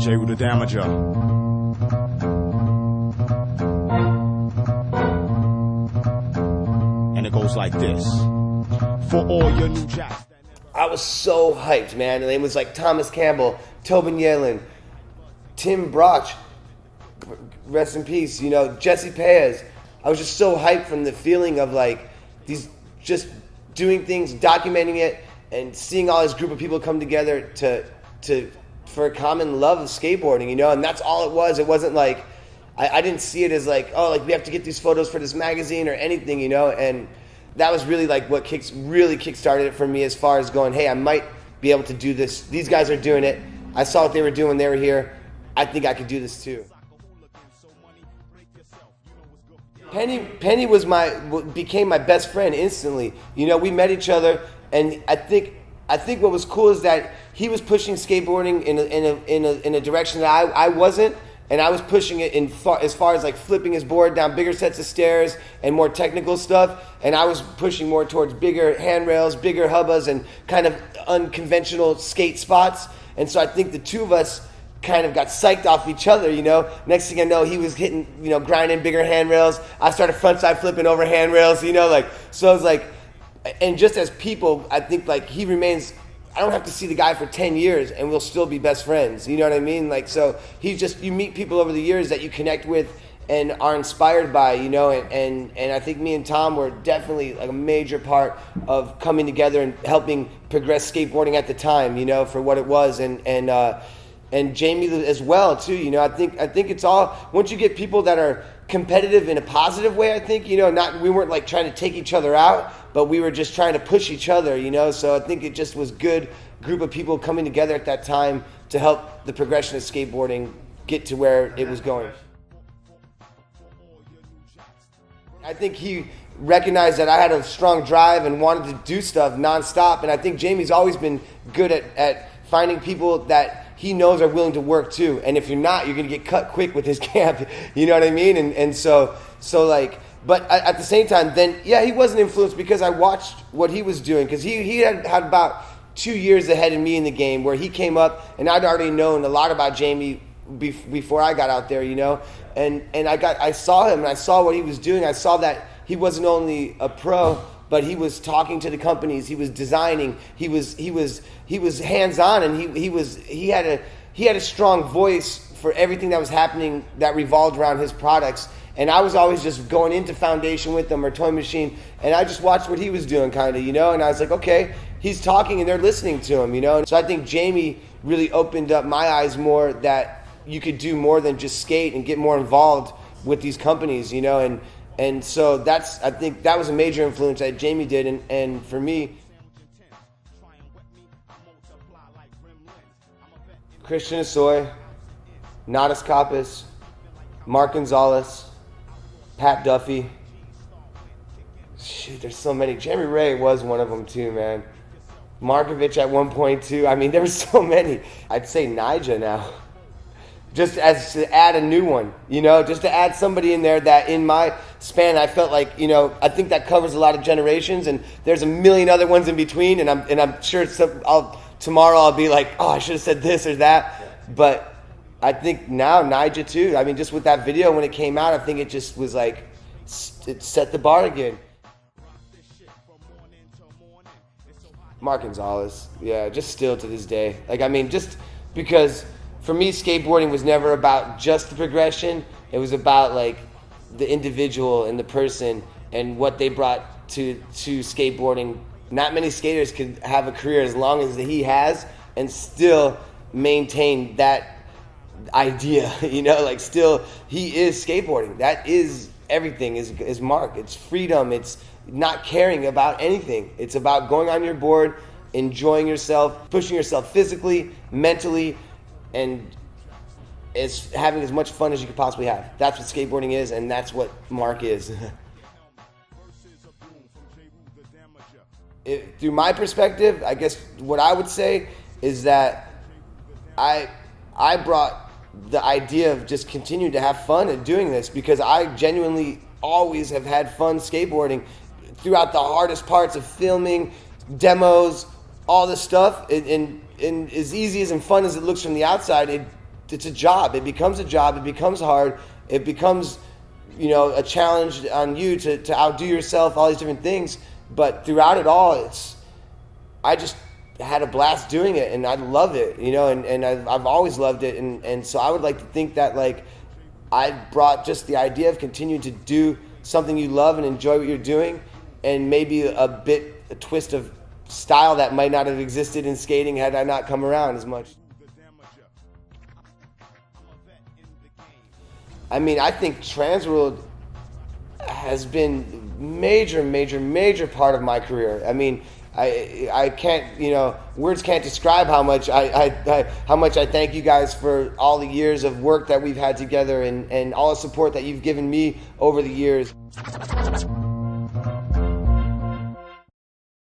J with the Damager. And it goes like this. For all your new jacks. I was so hyped, man. And it was like Thomas Campbell, Tobin Yellen, Tim Broch, rest in peace, you know, Jesse Paez. I was just so hyped from the feeling of like these just doing things, documenting it, and seeing all this group of people come together for a common love of skateboarding, you know, and that's all it was. It wasn't like I didn't see it as like, oh, like we have to get these photos for this magazine or anything, you know, and that was really like what really kickstarted it for me as far as going, hey, I might be able to do this. These guys are doing it. I saw what they were doing when they were here. I think I could do this too. Penny became my best friend instantly. You know, we met each other, and I think what was cool is that he was pushing skateboarding in a direction that I wasn't, and I was pushing it as far as like flipping his board down bigger sets of stairs and more technical stuff, and I was pushing more towards bigger handrails, bigger hubbas, and kind of unconventional skate spots. And so I think the two of us kind of got psyched off each other, you know. Next thing I know, he was hitting, you know, grinding bigger handrails. I started frontside flipping over handrails, you know, like, so I was like, and just as people, I think like he remains, I don't have to see the guy for 10 years and we'll still be best friends, you know what I mean? Like, so he's just, you meet people over the years that you connect with and are inspired by, you know, and I think me and Tom were definitely like a major part of coming together and helping progress skateboarding at the time, you know, for what it was, and Jamie as well too, you know. I think it's all, once you get people that are competitive in a positive way, I think, you know, we weren't like trying to take each other out, but we were just trying to push each other, you know. So I think it just was good group of people coming together at that time to help the progression of skateboarding get to where it was going. I think he recognized that I had a strong drive and wanted to do stuff nonstop, and I think Jamie's always been good at finding people that he knows are willing to work too. And if you're not, you're going to get cut quick with his camp. You know what I mean? And so like, but at the same time, then, yeah, he wasn't influenced because I watched what he was doing. Because he had about 2 years ahead of me in the game where he came up, and I'd already known a lot about Jamie before I got out there, you know. And I saw him, and I saw what he was doing. I saw that he wasn't only a pro, but he was talking to the companies. He was designing. He was hands-on, and he had a strong voice for everything that was happening that revolved around his products. And I was always just going into Foundation with him or Toy Machine, and I just watched what he was doing, kind of, you know. And I was like, okay, he's talking, and they're listening to him, you know. And so I think Jamie really opened up my eyes more that you could do more than just skate and get more involved with these companies, you know. And so I think that was a major influence that Jamie did, and for me, Christian Asoy, Nadas Kappas, Mark Gonzalez, Pat Duffy. Shoot, there's so many. Jeremy Ray was one of them too, man. Markovich at one point too. I mean, there were so many. I'd say Nija now. Just as to add a new one, you know, just to add somebody in there that in my span, I felt like, you know, I think that covers a lot of generations, and there's a million other ones in between, and I'm sure tomorrow I'll be like, oh, I should have said this or that, but I think now Nija too. I mean, just with that video when it came out, I think it just was like, it set the bar again. Mark Gonzalez, yeah, just still to this day. Like, I mean, just because for me, skateboarding was never about just the progression. It was about like the individual and the person and what they brought to skateboarding. Not many skaters could have a career as long as he has and still maintain that idea, you know, like still he is skateboarding. That is everything, is Mark. It's freedom. It's not caring about anything. It's about going on your board, enjoying yourself, pushing yourself physically, mentally, and having as much fun as you could possibly have. That's what skateboarding is, and that's what Mark is. Through my perspective, I guess what I would say is that I brought the idea of just continuing to have fun and doing this, because I genuinely always have had fun skateboarding throughout the hardest parts of filming, demos, all this stuff. And as easy as and fun as it looks from the outside, it's a job. It becomes a job. It becomes hard. It becomes, you know, a challenge on you to outdo yourself, all these different things. But throughout it all, I just had a blast doing it, and I love it, you know, and I've always loved it. And so I would like to think that, like, I brought just the idea of continuing to do something you love and enjoy what you're doing, and maybe a twist of style that might not have existed in skating had I not come around as much. I mean, I think TransWorld has been major part of my career. I mean, I can't, you know, words can't describe how much I thank you guys for all the years of work that we've had together, and all the support that you've given me over the years.